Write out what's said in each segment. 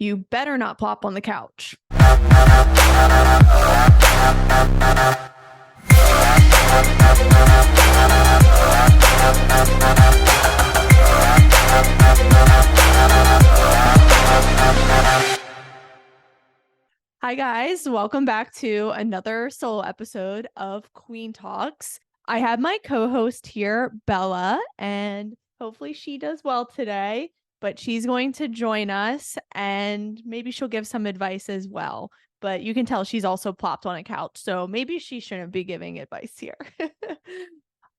You better not plop on the couch. Hi guys, welcome back to another solo episode of Queen Talks. I have my co-host here, Bella, and hopefully she does well today, but she's going to join us and maybe she'll give some advice as well. But you can tell she's also plopped on a couch, so maybe she shouldn't be giving advice here.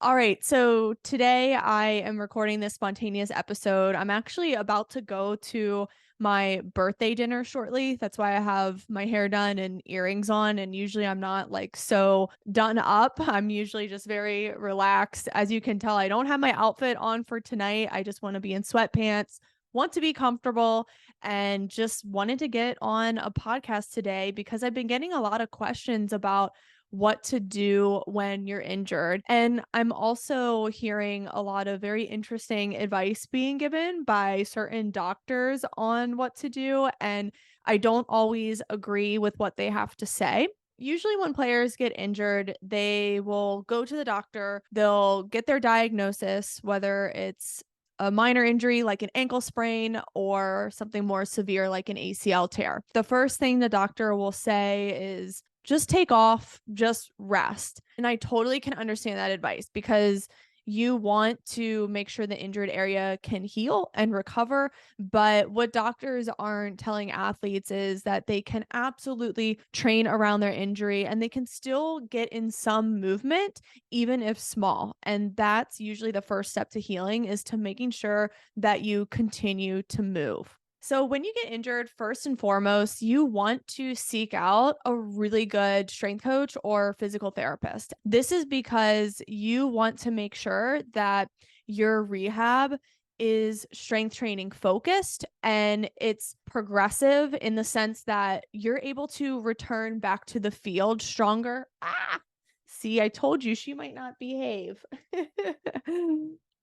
All right, so today I am recording this spontaneous episode. I'm actually about to go to my birthday dinner shortly. That's why I have my hair done and earrings on. And usually I'm not like so done up. I'm usually just very relaxed. As you can tell, I don't have my outfit on for tonight. I just want to be in sweatpants, want to be comfortable, and just wanted to get on a podcast today because I've been getting a lot of questions about what to do when you're injured. And I'm also hearing a lot of very interesting advice being given by certain doctors on what to do. And I don't always agree with what they have to say. Usually, when players get injured, they will go to the doctor, they'll get their diagnosis, whether it's a minor injury like an ankle sprain or something more severe like an ACL tear. The first thing the doctor will say is, just take off, just rest. And I totally can understand that advice because you want to make sure the injured area can heal and recover. But what doctors aren't telling athletes is that they can absolutely train around their injury and they can still get in some movement, even if small. And that's usually the first step to healing, is to making sure that you continue to move. So, when you get injured, first and foremost, you want to seek out a really good strength coach or physical therapist. This is because you want to make sure that your rehab is strength training focused and it's progressive in the sense that you're able to return back to the field stronger. See, I told you she might not behave.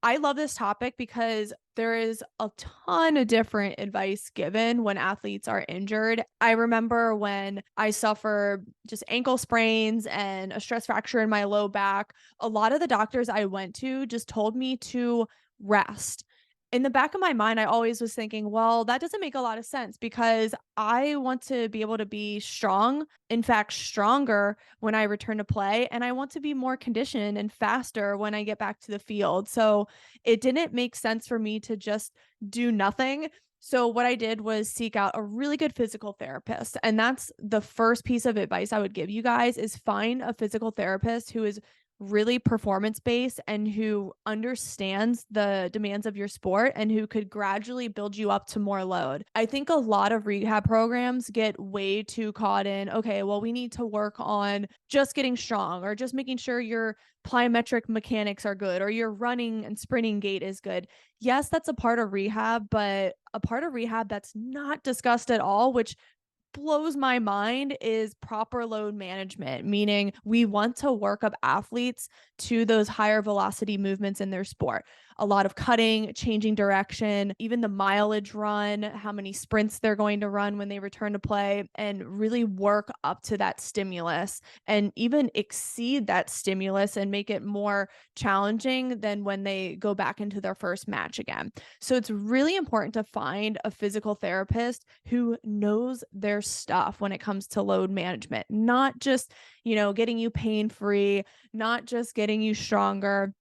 I love this topic because there is a ton of different advice given when athletes are injured. I remember when I suffered just ankle sprains and a stress fracture in my low back, a lot of the doctors I went to just told me to rest. In the back of my mind, I always was thinking, well, that doesn't make a lot of sense because I want to be able to be strong, in fact, stronger when I return to play. And I want to be more conditioned and faster when I get back to the field. So it didn't make sense for me to just do nothing. So what I did was seek out a really good physical therapist. And that's the first piece of advice I would give you guys, is find a physical therapist who is really performance based and who understands the demands of your sport and who could gradually build you up to more load. I think a lot of rehab programs get way too caught in, okay, well, we need to work on just getting strong or just making sure your plyometric mechanics are good or your running and sprinting gait is good. Yes, that's a part of rehab, but a part of rehab that's not discussed at all, which blows my mind, is proper load management, meaning we want to work up athletes to those higher velocity movements in their sport. A lot of cutting, changing direction, even the mileage run, how many sprints they're going to run when they return to play, and really work up to that stimulus and even exceed that stimulus and make it more challenging than when they go back into their first match again. So it's really important to find a physical therapist who knows their stuff when it comes to load management, not just, getting you pain free, not just getting you stronger,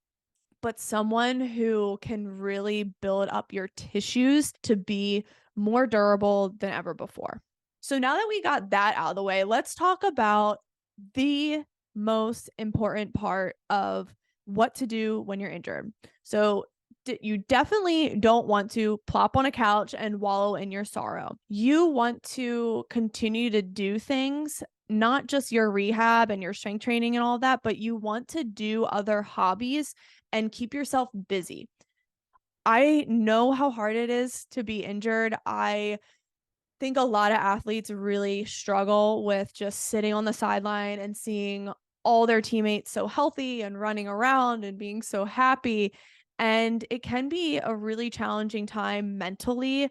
but someone who can really build up your tissues to be more durable than ever before. So now that we got that out of the way, let's talk about the most important part of what to do when you're injured. So you definitely don't want to plop on a couch and wallow in your sorrow. You want to continue to do things, not just your rehab and your strength training and all that, but you want to do other hobbies and keep yourself busy. I know how hard it is to be injured. I think a lot of athletes really struggle with just sitting on the sideline and seeing all their teammates so healthy and running around and being so happy. And it can be a really challenging time mentally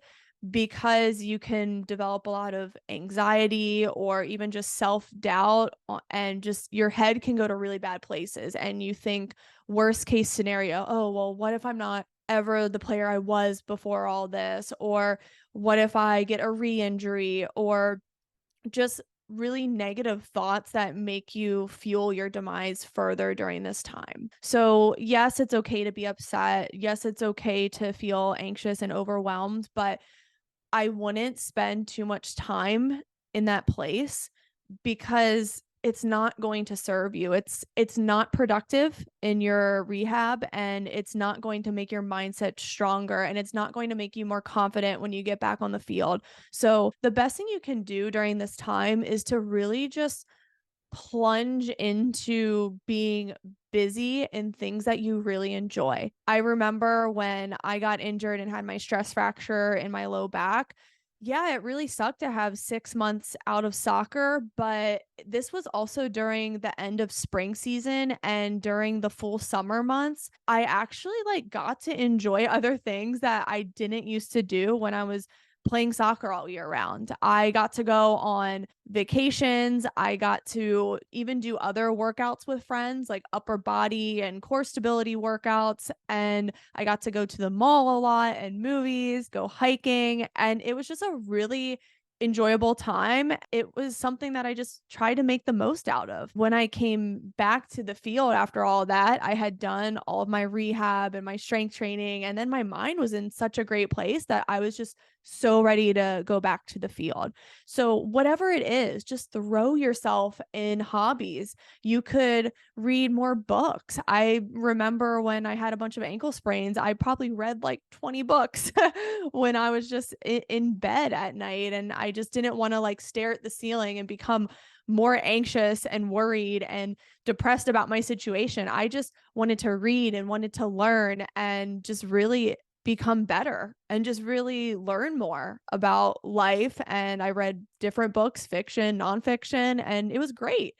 because you can develop a lot of anxiety or even just self-doubt, and just your head can go to really bad places, and you think worst case scenario, oh, well, what if I'm not ever the player I was before all this? Or what if I get a re-injury? Or just really negative thoughts that make you fuel your demise further during this time. So, yes, it's okay to be upset. Yes, it's okay to feel anxious and overwhelmed, but I wouldn't spend too much time in that place because it's not going to serve you. It's not productive in your rehab, and it's not going to make your mindset stronger, and it's not going to make you more confident when you get back on the field. So, the best thing you can do during this time is to really just plunge into being busy in things that you really enjoy. I remember when I got injured and had my stress fracture in my low back. Yeah, it really sucked to have 6 months out of soccer, but this was also during the end of spring season and during the full summer months. I actually like got to enjoy other things that I didn't used to do when I was playing soccer all year round. I got to go on vacations. I got to even do other workouts with friends, like upper body and core stability workouts. And I got to go to the mall a lot and movies, go hiking. And it was just a really enjoyable time. It was something that I just tried to make the most out of. When I came back to the field after all that, I had done all of my rehab and my strength training, and then my mind was in such a great place that I was just so ready to go back to the field. So, whatever it is, just throw yourself in hobbies. You could read more books. I remember when I had a bunch of ankle sprains, I probably read like 20 books when I was just in bed at night, and I just didn't want to like stare at the ceiling and become more anxious and worried and depressed about my situation. I just wanted to read and wanted to learn and just really become better and just really learn more about life. And I read different books, fiction, nonfiction, and it was great.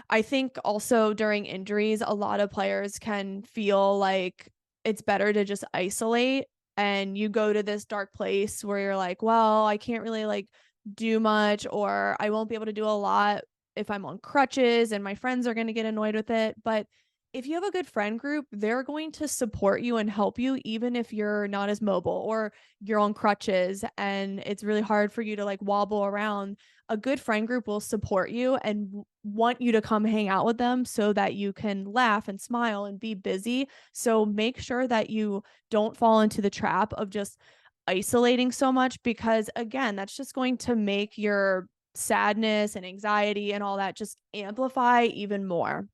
I think also during injuries, a lot of players can feel like it's better to just isolate, and you go to this dark place where you're like, well, I can't really like do much, or I won't be able to do a lot if I'm on crutches and my friends are going to get annoyed with it. But if you have a good friend group, they're going to support you and help you, even if you're not as mobile or you're on crutches and it's really hard for you to like wobble around. A good friend group will support you and want you to come hang out with them so that you can laugh and smile and be busy. So make sure that you don't fall into the trap of just isolating so much, because again, that's just going to make your sadness and anxiety and all that just amplify even more.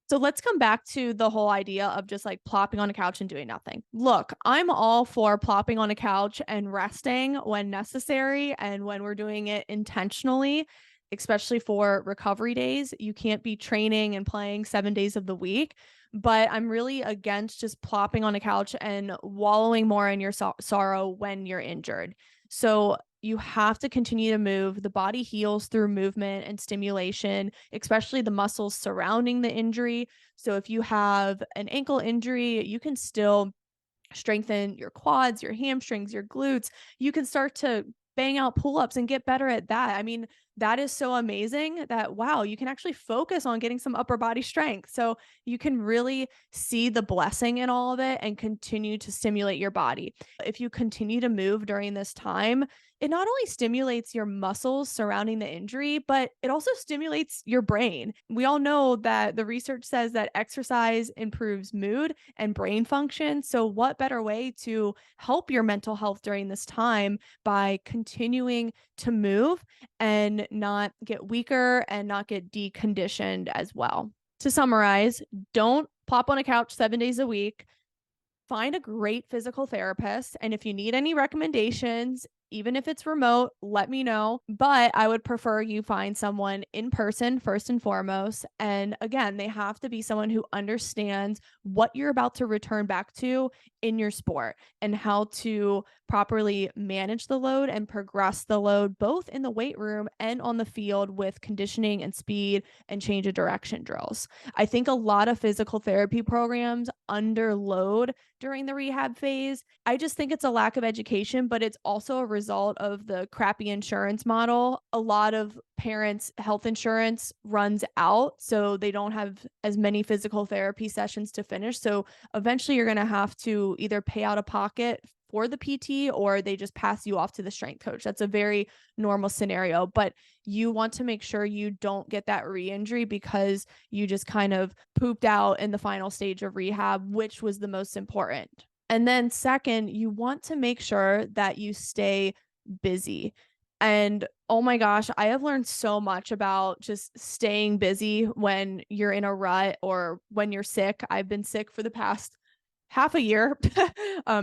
So let's come back to the whole idea of just like plopping on a couch and doing nothing. Look, I'm all for plopping on a couch and resting when necessary and when we're doing it intentionally, especially for recovery days. You can't be training and playing 7 days of the week. But I'm really against just plopping on a couch and wallowing more in your sorrow when you're injured. So you have to continue to move. The body heals through movement and stimulation, especially the muscles surrounding the injury. So if you have an ankle injury, you can still strengthen your quads, your hamstrings, your glutes. You can start to bang out pull-ups and get better at that. I mean, that is so amazing that wow, you can actually focus on getting some upper body strength. So you can really see the blessing in all of it and continue to stimulate your body. If you continue to move during this time, it not only stimulates your muscles surrounding the injury, but it also stimulates your brain. We all know that the research says that exercise improves mood and brain function. So, what better way to help your mental health during this time by continuing to move and not get weaker and not get deconditioned as well? To summarize, don't plop on a couch 7 days a week. Find a great physical therapist. And if you need any recommendations, even if it's remote, let me know. But I would prefer you find someone in person first and foremost. And again, they have to be someone who understands what you're about to return back to in your sport and how to properly manage the load and progress the load, both in the weight room and on the field with conditioning and speed and change of direction drills. I think a lot of physical therapy programs underload during the rehab phase. I just think it's a lack of education, but it's also a result of the crappy insurance model. A lot of parents' health insurance runs out, so they don't have as many physical therapy sessions to finish. So eventually you're going to have to either pay out of pocket for the PT or they just pass you off to the strength coach. That's a very normal scenario, but you want to make sure you don't get that re-injury because you just kind of pooped out in the final stage of rehab, which was the most important. And then second, you want to make sure that you stay busy. And oh my gosh, I have learned so much about just staying busy when you're in a rut or when you're sick. I've been sick for the past half a year,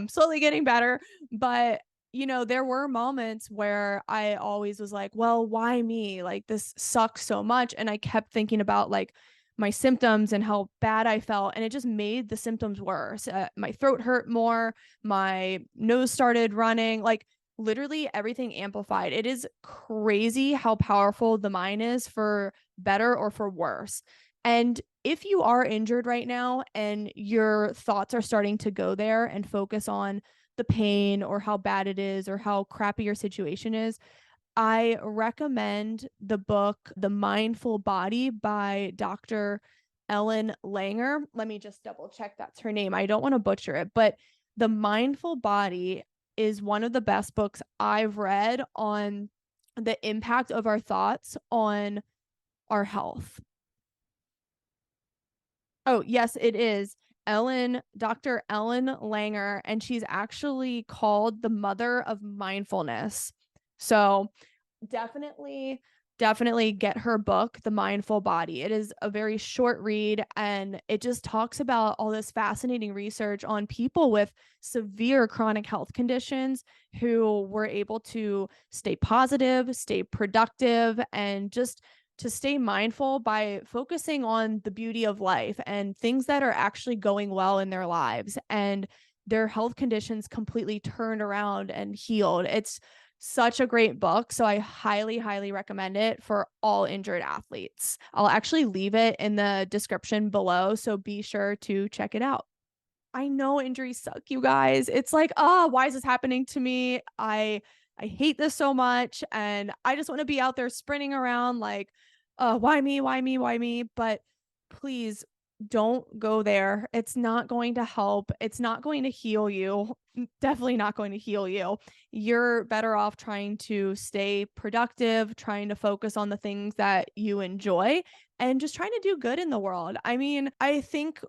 slowly getting better. But, you know, there were moments where I always was like, well, why me? Like, this sucks so much. And I kept thinking about like my symptoms and how bad I felt. And it just made the symptoms worse. My throat hurt more. My nose started running. Like, literally everything amplified. It is crazy how powerful the mind is for better or for worse. And if you are injured right now and your thoughts are starting to go there and focus on the pain or how bad it is or how crappy your situation is, I recommend the book The Mindful Body by Dr. Ellen Langer. Let me just double check that's her name. I don't want to butcher it, but The Mindful Body is one of the best books I've read on the impact of our thoughts on our health. Oh, yes, it is. Dr. Ellen Langer, and she's actually called the mother of mindfulness. So definitely get her book, The Mindful Body. It is a very short read and it just talks about all this fascinating research on people with severe chronic health conditions who were able to stay positive, stay productive, and just to stay mindful by focusing on the beauty of life and things that are actually going well in their lives, and their health conditions completely turned around and healed. It's such a great book. So I highly recommend it for all injured athletes. I'll actually leave it in the description below. So be sure to check it out. I know injuries suck, you guys. It's like, oh, why is this happening to me? I hate this so much. And I just want to be out there sprinting around like, why me? Why me? Why me? But please don't go there. It's not going to help. It's not going to heal you. Definitely not going to heal you. You're better off trying to stay productive, trying to focus on the things that you enjoy, and just trying to do good in the world. I mean, I think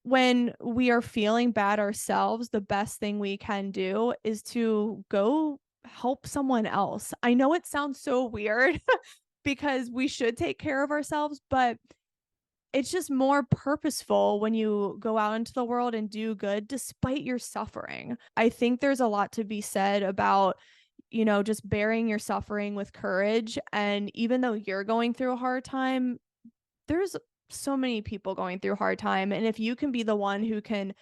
when we are feeling bad ourselves, the best thing we can do is to go help someone else. I know it sounds so weird because we should take care of ourselves, but it's just more purposeful when you go out into the world and do good despite your suffering. I think there's a lot to be said about, you know, just bearing your suffering with courage. And even though you're going through a hard time, there's so many people going through a hard time. And if you can be the one who can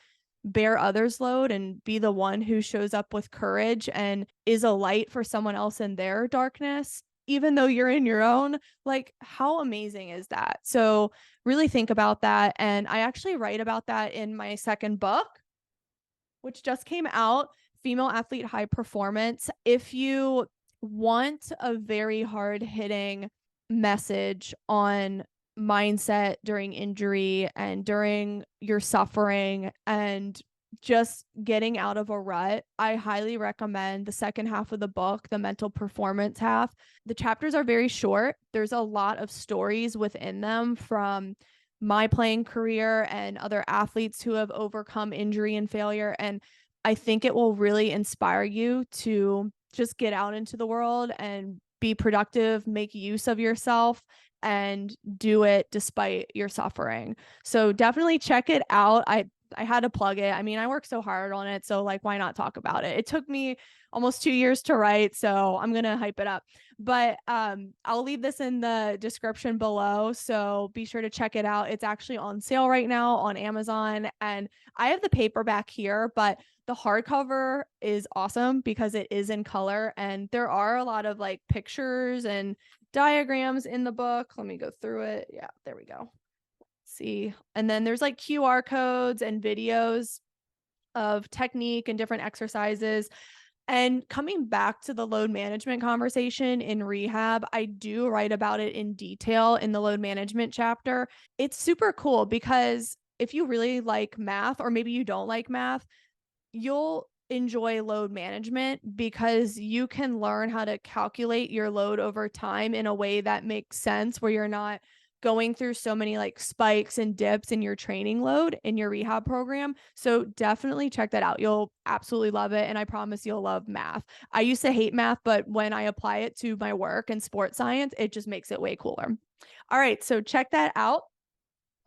bear others' load and be the one who shows up with courage and is a light for someone else in their darkness, even though you're in your own, like, how amazing is that? So really think about that. And I actually write about that in my second book, which just came out, Female Athlete High Performance. If you want a very hard hitting message on mindset during injury and during your suffering and just getting out of a rut, I highly recommend the second half of the book, the mental performance half. The chapters are very short. There's a lot of stories within them from my playing career and other athletes who have overcome injury and failure. And I think it will really inspire you to just get out into the world and be productive, make use of yourself, and do it despite your suffering. So definitely check it out. I had to plug it. I mean, I worked so hard on it, so like, why not talk about it? It took me almost 2 years to write, so I'm gonna hype it up. But I'll leave this in the description below, so be sure to check it out. It's actually on sale right now on Amazon, and I have the paperback here, but the hardcover is awesome because it is in color, and there are a lot of like pictures and diagrams in the book. Let me go through it. Yeah, there we go. See, and then there's like QR codes and videos of technique and different exercises. And coming back to the load management conversation in rehab, I do write about it in detail in the load management chapter. It's super cool because if you really like math, or maybe you don't like math, you'll enjoy load management because you can learn how to calculate your load over time in a way that makes sense, where you're not going through so many like spikes and dips in your training load in your rehab program. So definitely check that out. You'll absolutely love it. And I promise you'll love math. I used to hate math, but when I apply it to my work and sports science, it just makes it way cooler. All right. So check that out.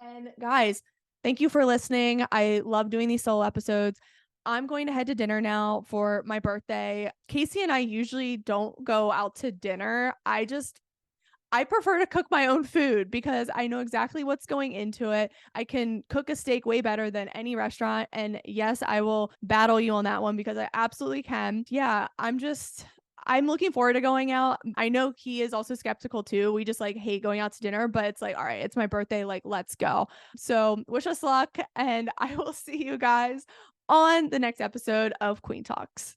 And guys, thank you for listening. I love doing these solo episodes. I'm going to head to dinner now for my birthday. Casey and I usually don't go out to dinner. I prefer to cook my own food because I know exactly what's going into it. I can cook a steak way better than any restaurant. And yes, I will battle you on that one because I absolutely can. Yeah, I'm looking forward to going out. I know he is also skeptical too. We just like hate going out to dinner, but it's like, all right, it's my birthday. Like, let's go. So, wish us luck. And I will see you guys on the next episode of Queen Talks.